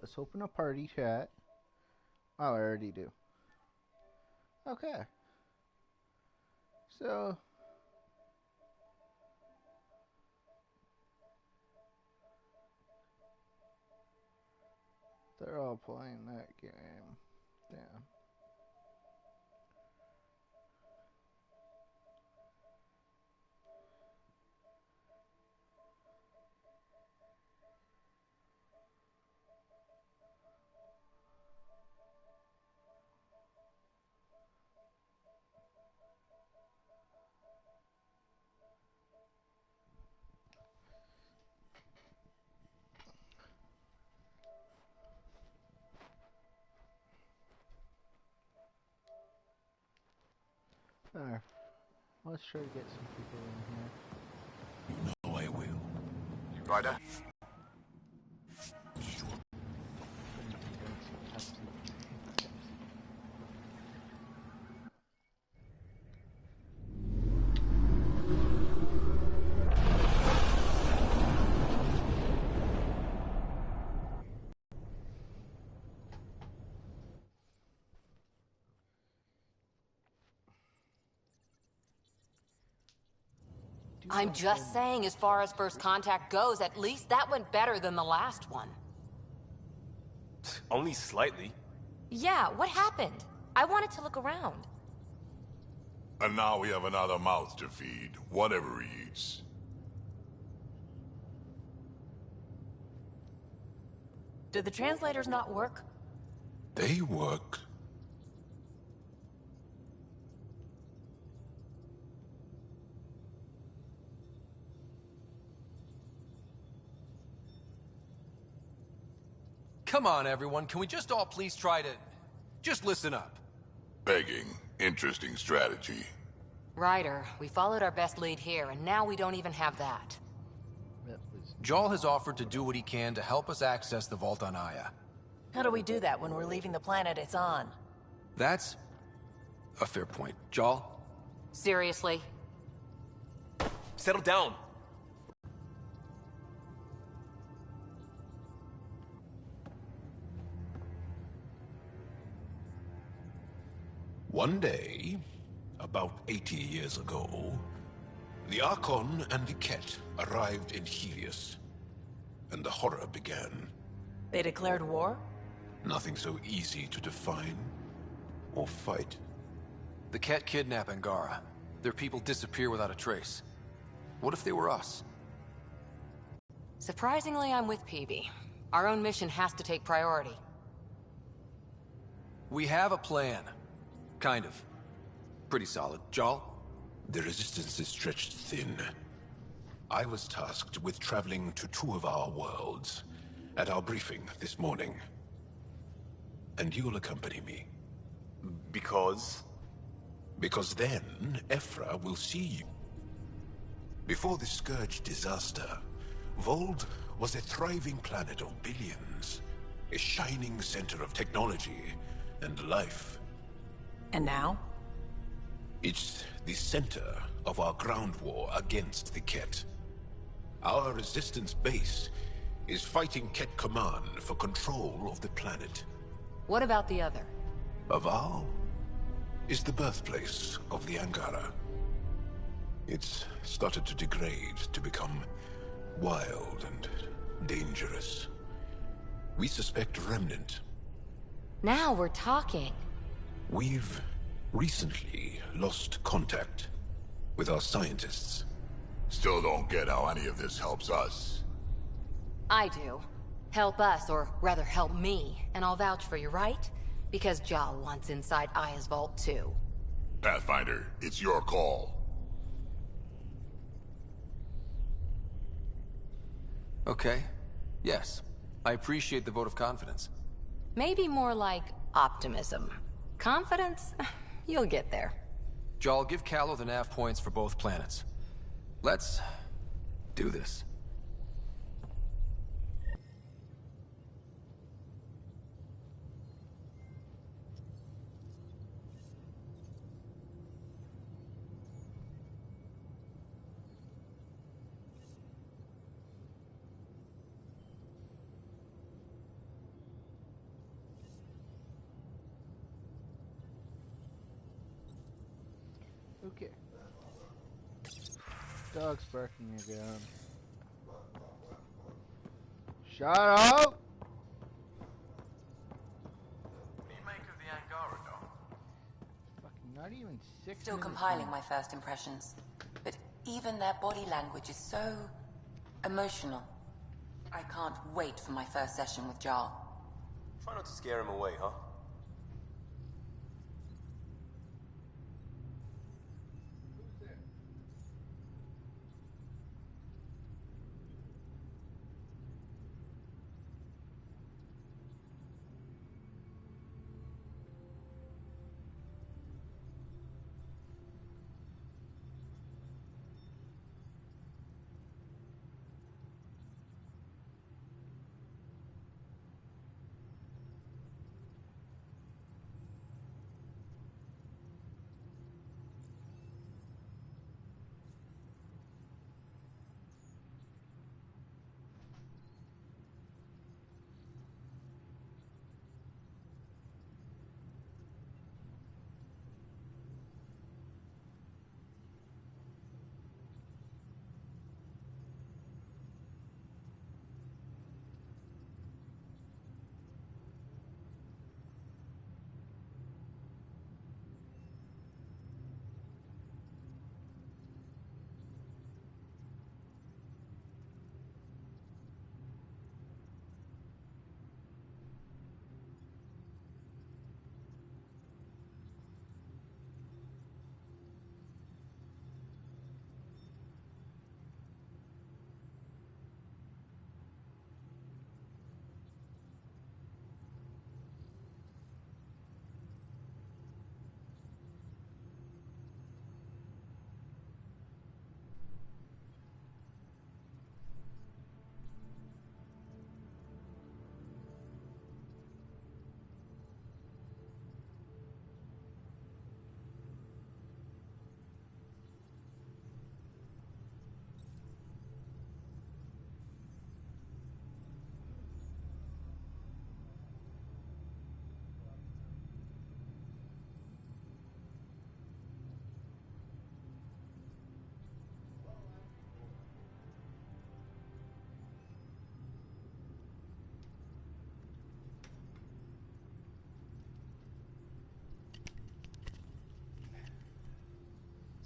let's open a party chat. Oh, I already do. Okay. So they're all playing that game. Damn. Alright. Let's try to get some people in here. No, I will. Ryder? I'm just saying, as far as first contact goes, at least that went better than the last one. Only slightly. Yeah, what happened? I wanted to look around. And now we have another mouth to feed, whatever he eats. Did the translators not work? They work. Come on, everyone. Can we just all please try to... just listen up? Begging. Interesting strategy. Ryder, we followed our best lead here, and now we don't even have that. Jarl has offered to do what he can to help us access the vault on Aya. How do we do that when we're leaving the planet it's on? That's a fair point. Jarl? Seriously? Settle down. One day, about 80 years ago, the Archon and the Ket arrived in Helios, and the horror began. They declared war? Nothing so easy to define or fight. The Ket kidnap Angara. Their people disappear without a trace. What if they were us? Surprisingly, I'm with PB. Our own mission has to take priority. We have a plan. Kind of. Pretty solid. Jarl? The resistance is stretched thin. I was tasked with traveling to two of our worlds at our briefing this morning. And you'll accompany me. Because? Because then, Ephra will see you. Before the Scourge disaster, Vold was a thriving planet of billions. A shining center of technology and life. And now? It's the center of our ground war against the Ket. Our resistance base is fighting Ket Command for control of the planet. What about the other? Aval is the birthplace of the Angara. It's started to degrade, to become wild and dangerous. We suspect Remnant. Now we're talking. We've recently lost contact with our scientists. Still don't get how any of this helps us. I do. Help us, or rather help me, and I'll vouch for you, right? Because Jarl wants inside Aya's vault too. Pathfinder, it's your call. Okay. Yes. I appreciate the vote of confidence. Maybe more like optimism. Confidence? You'll get there. Jarl, give Callow the nav points for both planets. Let's do this. Okay. Dog's barking again. Shut up! What do you make of the Angara dog? Fucking not even 6 Still minutes compiling in. my first impressions. But even their body language is so emotional. I can't wait for my first session with Jarl. Try not to scare him away, huh?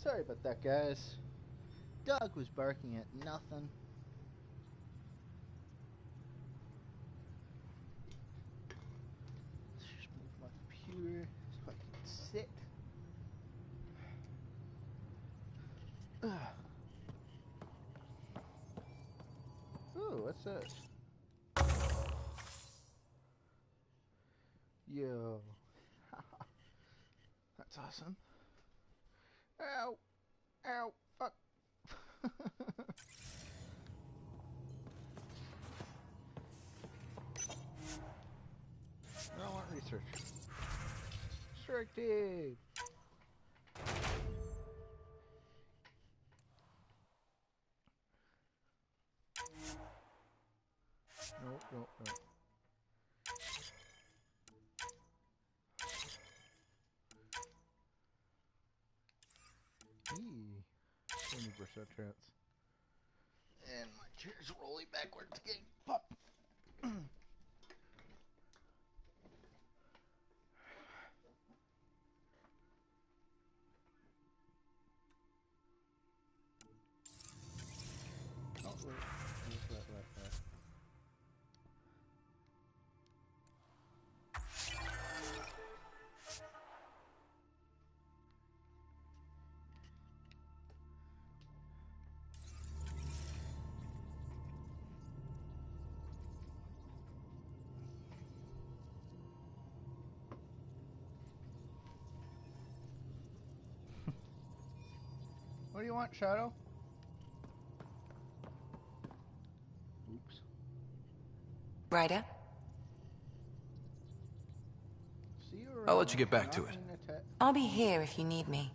Sorry about that, guys. Dog was barking at nothing. Let's just move my computer so I can sit. Ooh, what's this? Yo. That's awesome. Ow. Ow. Fuck. I don't want research. Strike team. Nope, nope, nope. Eee. 20% chance. And my chair's rolling backwards again. Fuck. Oh, wait. Wait. What do you want, Shadow? Oops. Ryder? See you I'll let around. you get back Not to it. mean to I'll be here if you need me.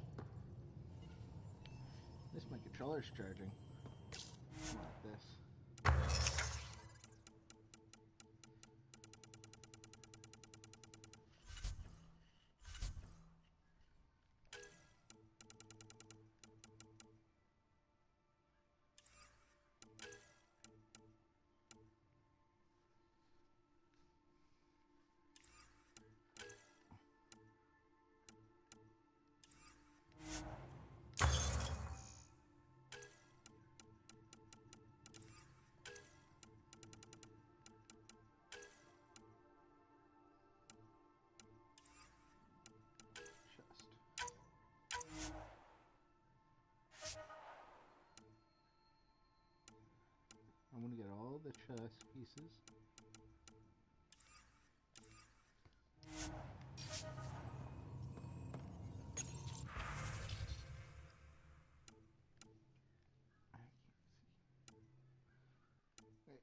This my controller's charging. Like this. chess pieces.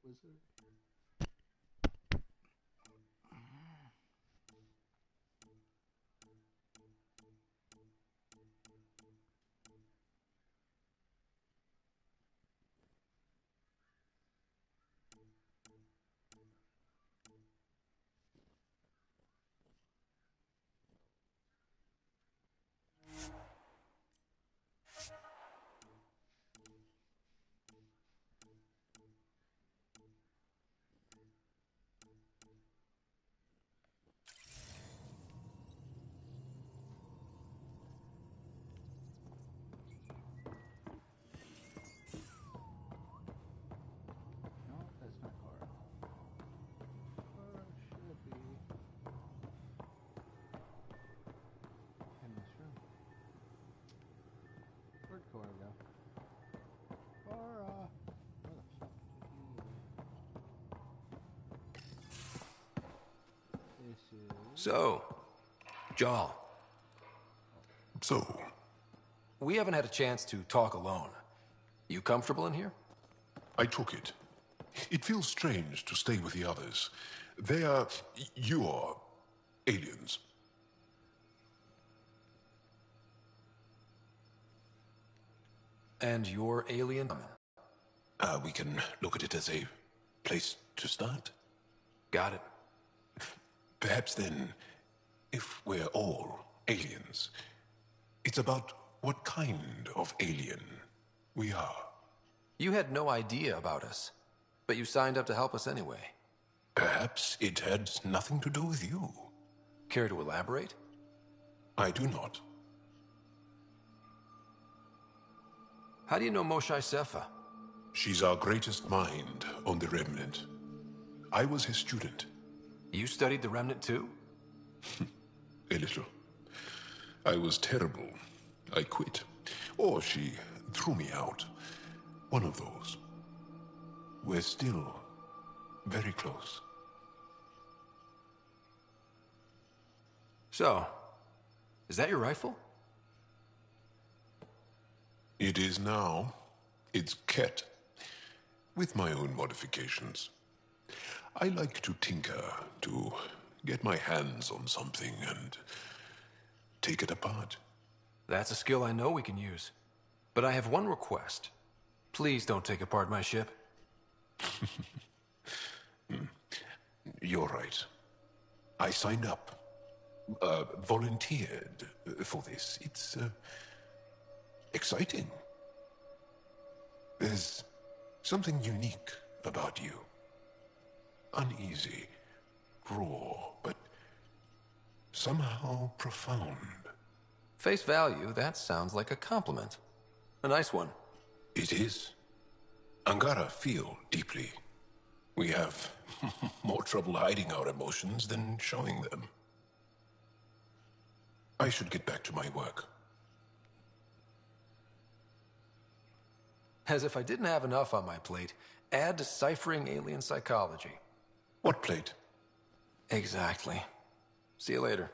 I can't see. Wait, was there? No, that's not Cora. Cora should be in this room. Where'd Cora go? Cora! Where the fuck did you... This is... So, Jarl, So, we haven't had a chance to talk alone. You comfortable in here? I took it. It feels strange to stay with the others. They are... you are... aliens. And you're alien? We can look at it as a place to start. Got it. Perhaps then, if we're all aliens, it's about what kind of alien we are. You had no idea about us, but you signed up to help us anyway. Perhaps it had nothing to do with you. Care to elaborate? I do not. How do you know Moshae Sefa? She's our greatest mind on the Remnant. I was his student. You studied the Remnant too? A little. I was terrible. I quit. Or she threw me out. One of those. We're still very close. So, is that your rifle? It is now. It's Ket. With my own modifications. I like to tinker, to get my hands on something and take it apart. That's a skill I know we can use. But I have one request. Please don't take apart my ship. You're right. I signed up. Volunteered for this. It's exciting. There's something unique about you. Uneasy, raw, but somehow profound. Face value, that sounds like a compliment. A nice one. It is. Angara feel deeply. We have more trouble hiding our emotions than showing them. I should get back to my work. As if I didn't have enough on my plate, add deciphering alien psychology. What plate? Exactly. See you later.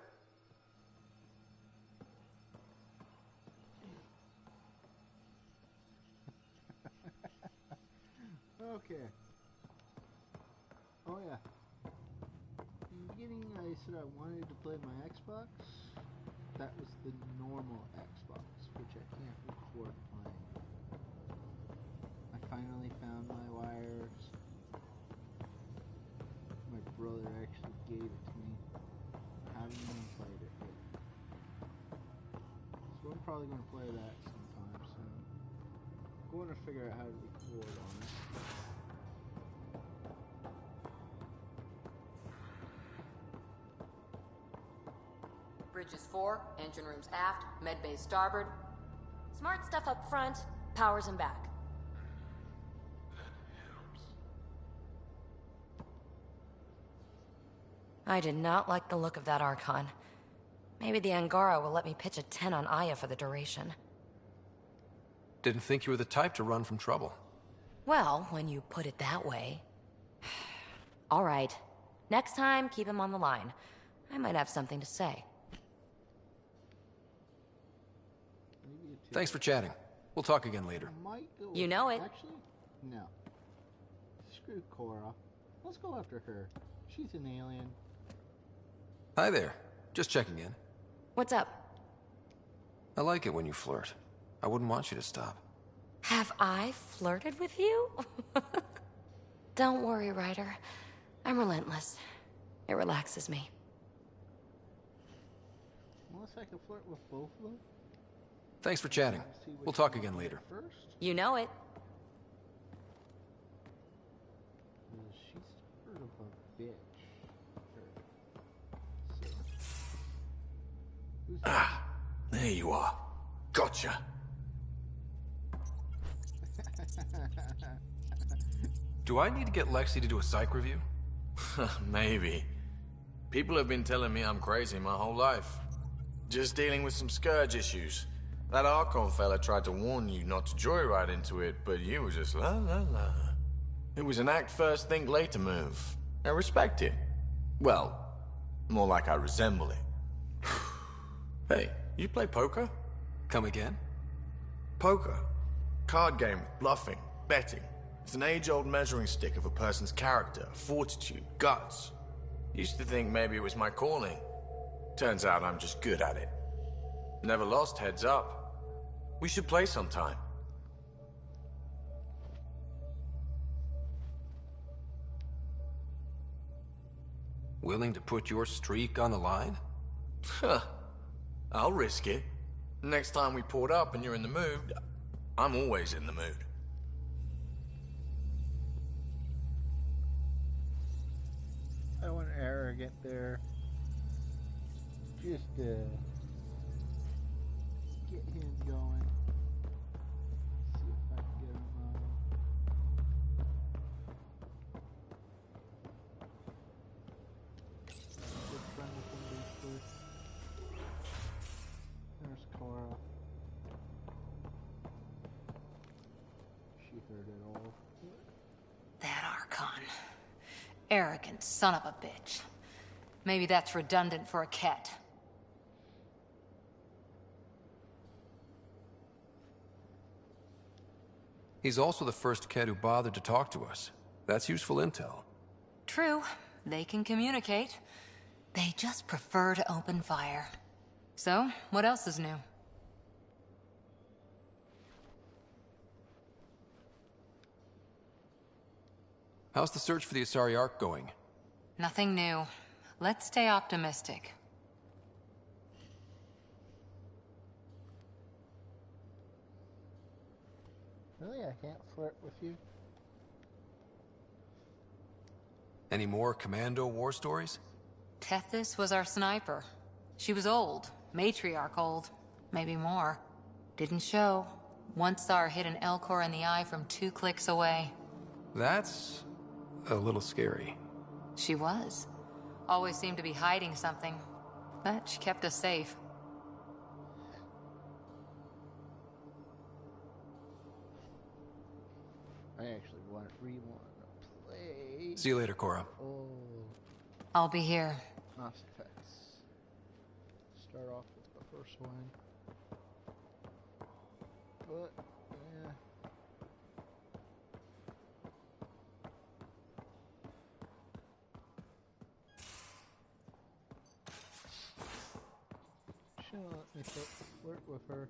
Okay. Oh yeah. In the beginning I said I wanted to play my Xbox. That was the normal Xbox, which I can't record playing. I finally found my wires. My brother actually gave it to me. I haven't even played it yet. So I'm probably going to play that sometime soon. I'm going to figure out how to record on it. Bridges 4, engine rooms aft, med bay starboard. Smart stuff up front, powers in back. I did not like the look of that Archon. Maybe the Angara will let me pitch a 10 on Aya for the duration. Didn't think you were the type to run from trouble. Well, when you put it that way. All right. Next time, keep him on the line. I might have something to say. Maybe a two. Thanks for chatting. We'll talk again later. I might go You with- know it. Actually, no. Screw Cora. Let's go after her. She's an alien. Hi there. Just checking in. What's up? I like it when you flirt. I wouldn't want you to stop. Have I flirted with you? Don't worry, Ryder. I'm relentless. It relaxes me. Unless I can flirt with both of them. Thanks for chatting. See which We'll talk one again later. First. You know it. She's sort of a bitch. So, who's Ah, there you are. Gotcha. Do I need to get Lexi to do a psych review? Maybe. People have been telling me I'm crazy my whole life. Just dealing with some scourge issues. That Archon fella tried to warn you not to joyride into it, but you were just la la la. It was an act first, think later move. I respect it. Well, more like I resemble it. Hey, you play poker? Come again? Poker. Card game with bluffing, betting. It's an age-old measuring stick of a person's character, fortitude, guts. Used to think maybe it was my calling. Turns out I'm just good at it. Never lost, heads up. We should play sometime. Willing to put your streak on the line? Huh. I'll risk it. Next time we port up and you're in the mood, I'm always in the mood. I want arrogant there. Just get him going. See if I can get him good friend with him basically. There's Cora. She heard it all. That Archon. Arrogant son of a bitch. Maybe that's redundant for a cat. He's also the first kid who bothered to talk to us. That's useful intel. True, they can communicate. They just prefer to open fire. So, what else is new? How's the search for the Asari Ark going? Nothing new. Let's stay optimistic. Really? I can't flirt with you? Any more Commando war stories? Tethys was our sniper. She was old, matriarch old, maybe more. Didn't show. Once saw her hit an Elcor in the eye from 2 clicks away. That's a little scary. She was. Always seemed to be hiding something. But she kept us safe. I actually want to play. See you later, Cora. Oh, I'll be here. Mass Effects. Start off with the first one. But, yeah. She'll let me flirt with her.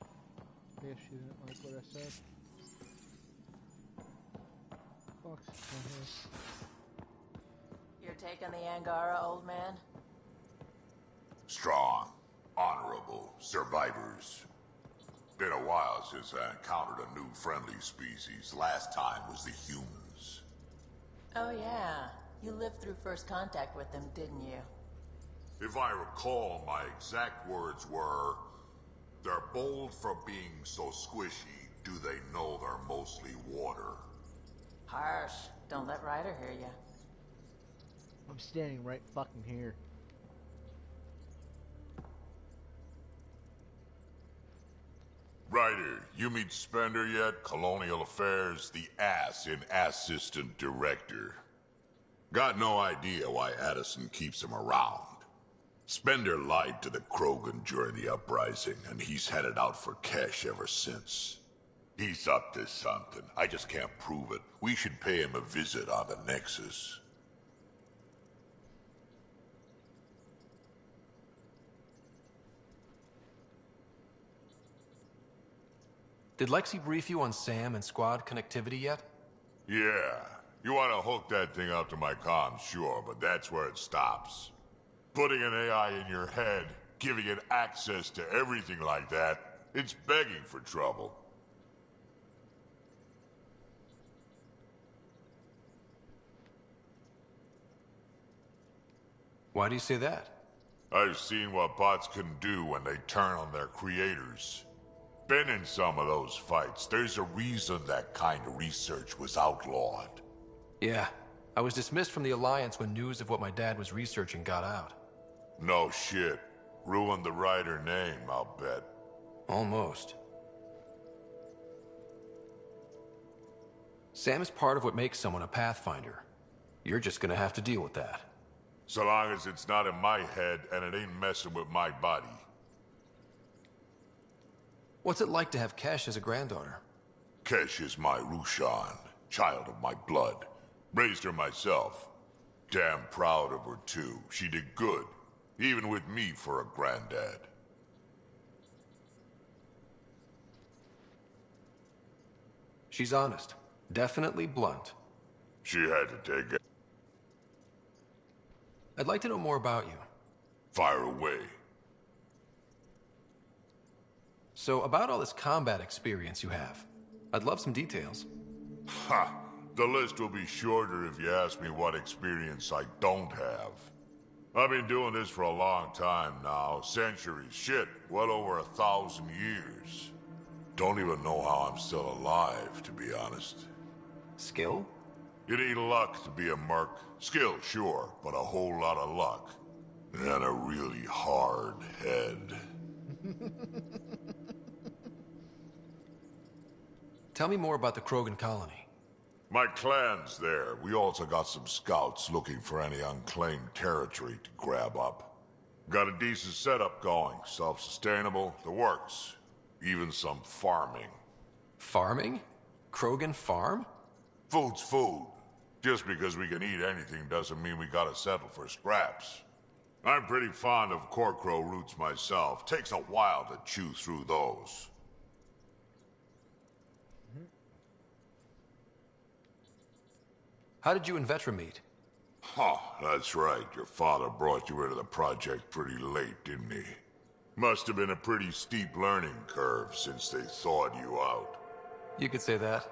I guess she didn't like what I said. Fox is in here. Your take on the Angara, old man? Strong, honorable survivors. Been a while since I encountered a new friendly species. Last time was the humans. Oh yeah, you lived through first contact with them, didn't you? If I recall, my exact words were, "They're bold for being so squishy. Do they know they're mostly water?" Harsh. Don't let Ryder hear you. I'm standing right fucking here. Ryder, You meet Spender yet? Colonial Affairs, the ass in Assistant Director. Got no idea why Addison keeps him around. Spender lied to the Krogan during the uprising, and he's headed out for cash ever since. He's up to something. I just can't prove it. We should pay him a visit on the Nexus. Did Lexi brief you on Sam and squad connectivity yet? Yeah. You want to hook that thing up to my comms, sure, but that's where it stops. Putting an AI in your head, giving it access to everything like that, it's begging for trouble. Why do you say that? I've seen what bots can do when they turn on their creators. Been in some of those fights. There's a reason that kind of research was outlawed. Yeah. I was dismissed from the Alliance when news of what my dad was researching got out. No shit. Ruined the writer name, I'll bet. Almost. Sam is part of what makes someone a Pathfinder. You're just gonna have to deal with that. So long as it's not in my head and it ain't messing with my body. What's it like to have Kesh as a granddaughter? Kesh is my Rushan, child of my blood. Raised her myself. Damn proud of her too. She did good, even with me for a granddad. She's honest. Definitely blunt. She had to take it. I'd like to know more about you. Fire away. So, about all this combat experience you have, I'd love some details. Ha! The list will be shorter if you ask me what experience I don't have. I've been doing this for a long time now. Centuries. Shit, well over 1,000 years. Don't even know how I'm still alive, to be honest. Skill? You need luck to be a merc. Skill, sure, but a whole lot of luck. And a really hard head. Tell me more about the Krogan colony. My clan's there. We also got some scouts looking for any unclaimed territory to grab up. Got a decent setup going. Self-sustainable, the works. Even some farming. Farming? Krogan farm? Food's food. Just because we can eat anything doesn't mean we gotta settle for scraps. I'm pretty fond of Corcrow roots myself. Takes a while to chew through those. How did you and Vetra meet? Huh, that's right. Your father brought you into the project pretty late, didn't he? Must have been a pretty steep learning curve since they thawed you out. You could say that.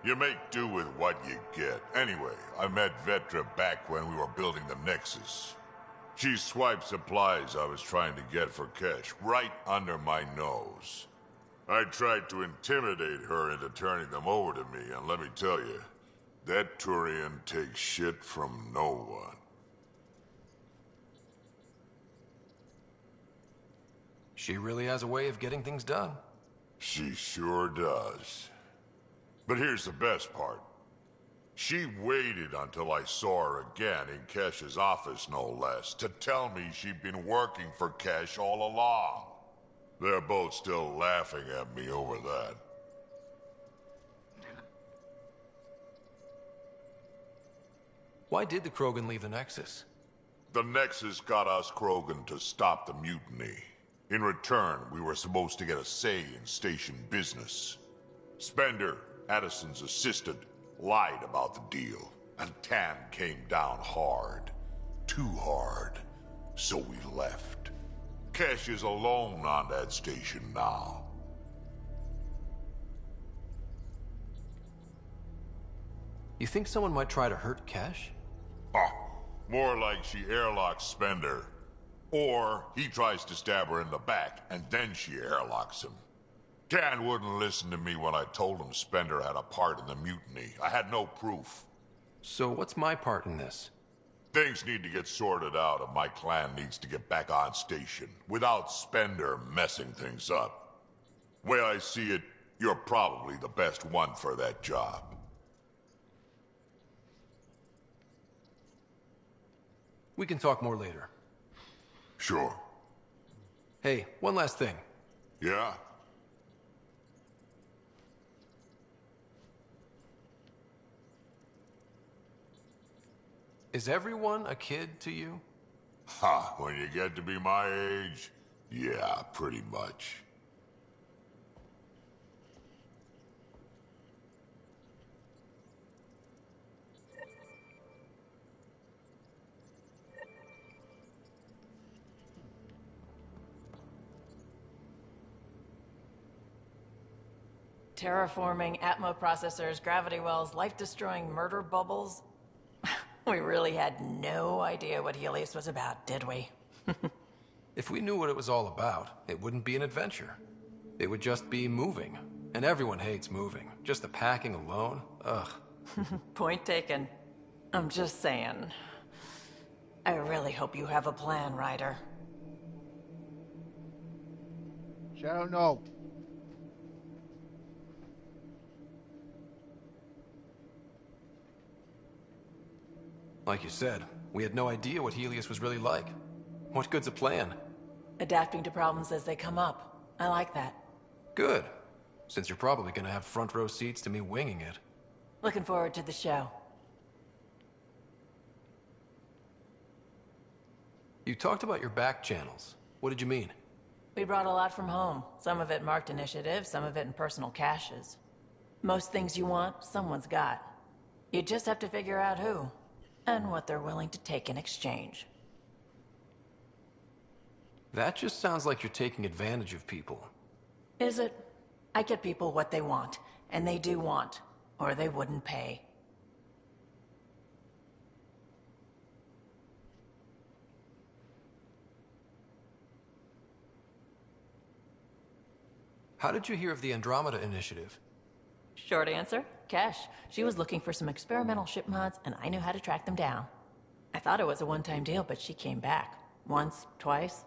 You make do with what you get. Anyway, I met Vetra back when we were building the Nexus. She swiped supplies I was trying to get for Kesh right under my nose. I tried to intimidate her into turning them over to me, and let me tell you, that Turian takes shit from no one. She really has a way of getting things done. She sure does. But here's the best part. She waited until I saw her again in Kesh's office, no less, to tell me she'd been working for Kesh all along. They're both still laughing at me over that. Why did the Krogan leave the Nexus? The Nexus got us Krogan to stop the mutiny. In return, we were supposed to get a say in station business. Spender, Addison's assistant, lied about the deal, and Tan came down hard. Too hard. So we left. Kesh is alone on that station now. You think someone might try to hurt Kesh? More like she airlocks Spender. Or he tries to stab her in the back, and then she airlocks him. Tan wouldn't listen to me when I told him Spender had a part in the mutiny. I had no proof. So what's my part in this? Things need to get sorted out, and my clan needs to get back on station, without Spender messing things up. Way I see it, You're probably the best one for that job. We can talk more later. Sure. Hey, one last thing. Yeah? Is everyone a kid to you? Ha, when you get to be my age, yeah, pretty much. Terraforming, Atmo processors, gravity wells, life-destroying murder bubbles. We really had no idea what Helios was about, did we? If we knew what it was all about, it wouldn't be an adventure. It would just be moving. And everyone hates moving. Just the packing alone, ugh. Point taken. I'm just saying. I really hope you have a plan, Ryder. Shadow, no. Like you said, we had no idea what Helios was really like. What good's a plan? Adapting to problems as they come up. I like that. Good. Since you're probably gonna have front row seats to me winging it. Looking forward to the show. You talked about your back channels. What did you mean? We brought a lot from home. Some of it marked initiative, some of it in personal caches. Most things you want, someone's got. You just have to figure out who, and what they're willing to take in exchange. That just sounds like you're taking advantage of people. Is it? I get people what they want, and they do want, or they wouldn't pay. How did you hear of the Andromeda initiative? Short answer, Cash. She was looking for some experimental ship mods, and I knew how to track them down. I thought it was a one-time deal, but she came back. Once, twice.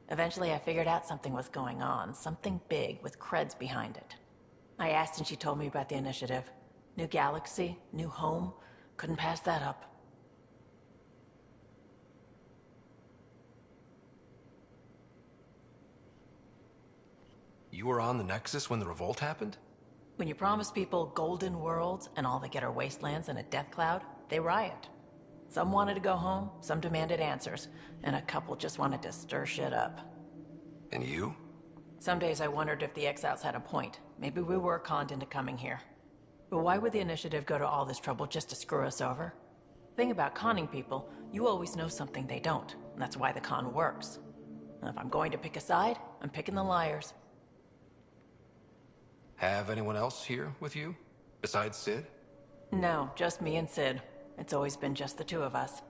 Eventually I figured out something was going on, something big with creds behind it. I asked and she told me about the initiative. New galaxy, new home. Couldn't pass that up. You were on the Nexus when the revolt happened? When you promise people golden worlds and all they get are wastelands and a death cloud, they riot. Some wanted to go home, some demanded answers, and a couple just wanted to stir shit up. And you? Some days I wondered if the exiles had a point. Maybe we were conned into coming here. But why would the initiative go to all this trouble just to screw us over? Thing about conning people, you always know something they don't, and that's why the con works. And if I'm going to pick a side, I'm picking the liars. Have anyone else here with you? Besides Sid? No, just me and Sid. It's always been just the two of us.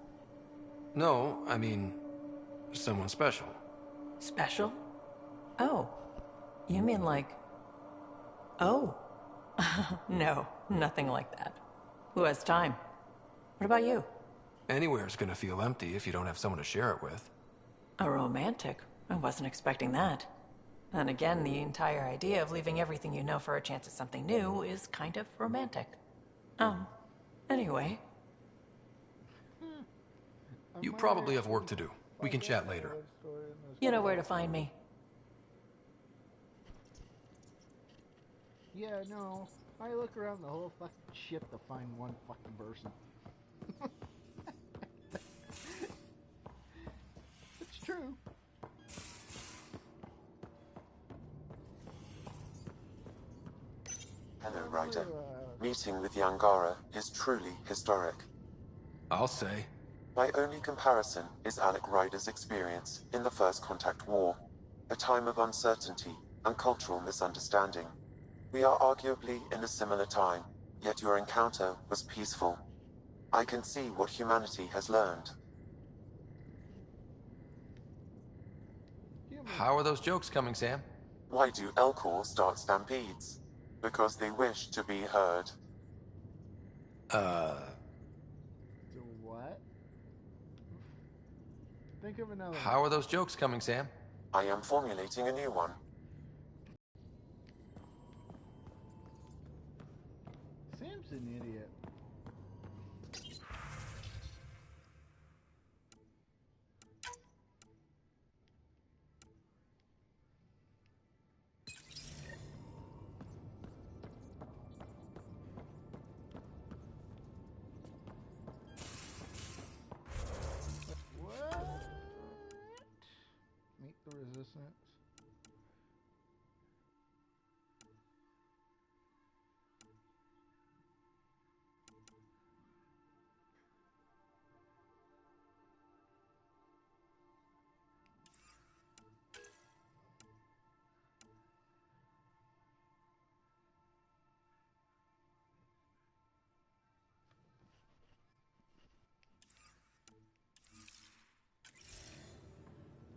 No, I mean, someone special. Special? Oh. You mean like... Oh. No, nothing like that. Who has time? What about you? Anywhere's gonna feel empty if you don't have someone to share it with. A romantic? I wasn't expecting that. Then again, the entire idea of leaving everything you know for a chance at something new is kind of romantic. Anyway. You probably have work to do. We can chat later. You know where to find me. Yeah, no. I look around the whole fucking ship to find one fucking person. It's true. Hello, Ryder. Meeting with the Angara is truly historic. I'll say. My only comparison is Alec Ryder's experience in the First Contact War, a time of uncertainty and cultural misunderstanding. We are arguably in a similar time, yet your encounter was peaceful. I can see what humanity has learned. How are those jokes coming, Sam? Why do Elcor start stampedes? Because they wish to be heard. What? Think of another one. How are those jokes coming, Sam? I am formulating a new one. He's an idiot. What? Meet the resistance.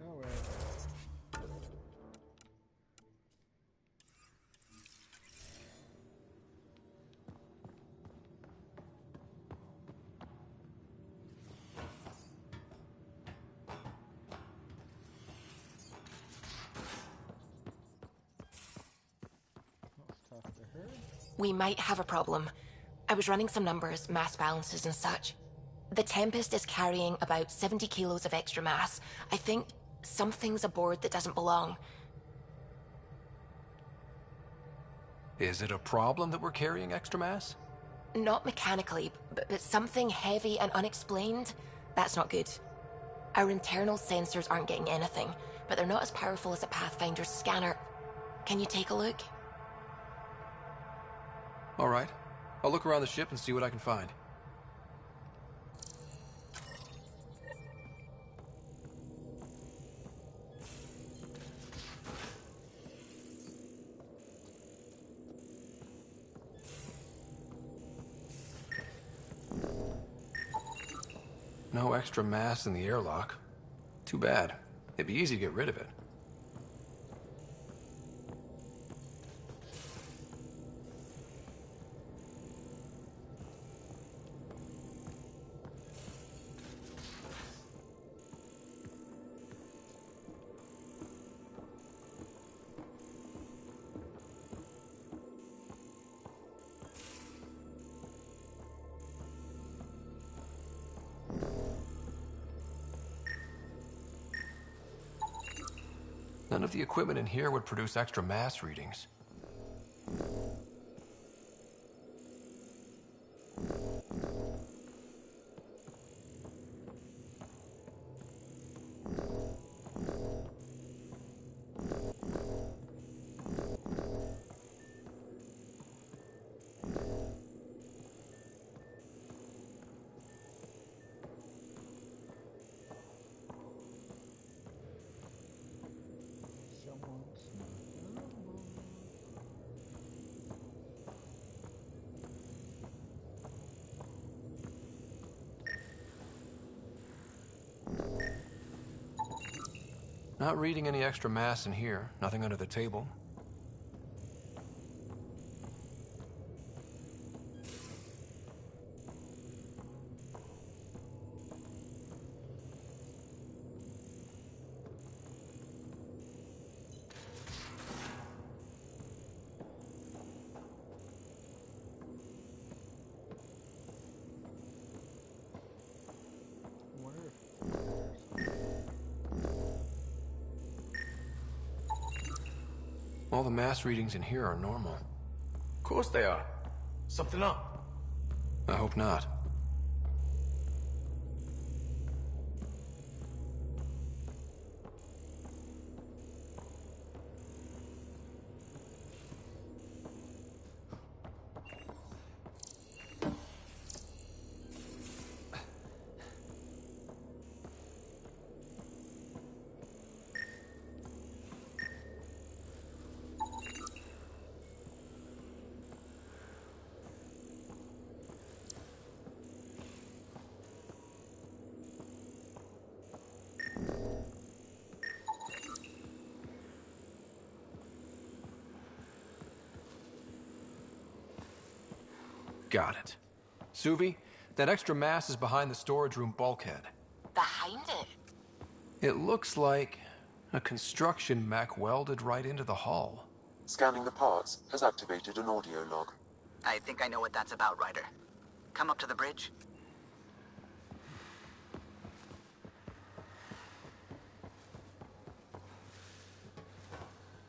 All right. Let's talk to her. We might have a problem. I was running some numbers, mass balances and such. The Tempest is carrying about 70 kilos of extra mass. I think something's aboard that doesn't belong. Is it a problem that we're carrying extra mass? Not mechanically, but something heavy and unexplained. That's not good. Our internal sensors aren't getting anything, but they're not as powerful as a Pathfinder's scanner. Can you take a look? All right. I'll look around the ship and see what I can find. No extra mass in the airlock. Too bad. It'd be easy to get rid of it. None of the equipment in here would produce extra mass readings. Not reading any extra mass in here. Nothing under the table. All the mass readings in here are normal. Of course they are. Something up? I hope not. Got it. Suvi, that extra mass is behind the storage room bulkhead. Behind it? It looks like a construction mech welded right into the hull. Scanning the parts has activated an audio log. I think I know what that's about, Ryder. Come up to the bridge.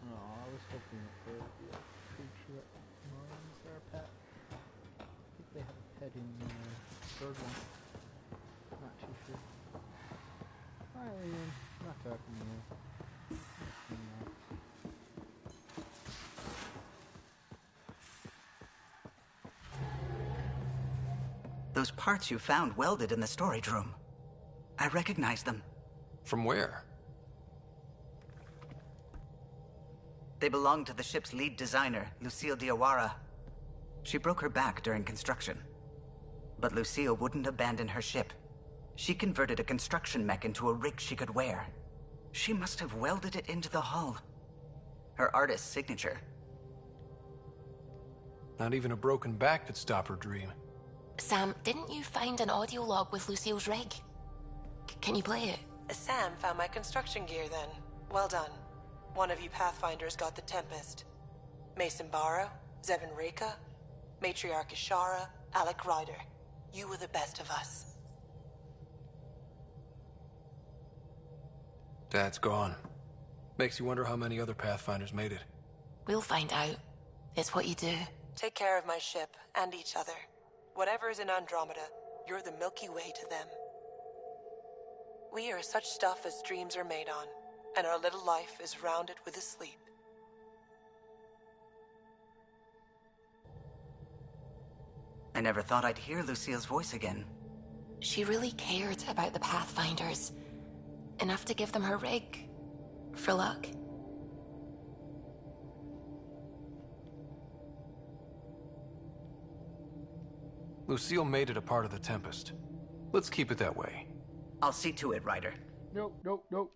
Oh, I was hoping that there would be a creature that minds their pet. I think they have a pet in the third one. Not too sure. Hi, Liam. Not talking to you. Those parts you found welded in the storage room. I recognize them. From where? They belong to the ship's lead designer, Lucille Diawara. She broke her back during construction. But Lucille wouldn't abandon her ship. She converted a construction mech into a rig she could wear. She must have welded it into the hull. Her artist's signature. Not even a broken back could stop her dream. Sam, didn't you find an audio log with Lucille's rig? Can you play it? Sam found my construction gear then. Well done. One of you Pathfinders got the Tempest. Mason Barrow, Zevin Reka, Matriarch Ishara, Alec Ryder. You were the best of us. Dad's gone. Makes you wonder how many other Pathfinders made it. We'll find out. It's what you do. Take care of my ship and each other. Whatever is in Andromeda, you're the Milky Way to them. We are such stuff as dreams are made on, and our little life is rounded with a sleep. I never thought I'd hear Lucille's voice again. She really cared about the Pathfinders. Enough to give them her rig. For luck. Lucille made it a part of the Tempest. Let's keep it that way. I'll see to it, Ryder. Nope, nope, nope.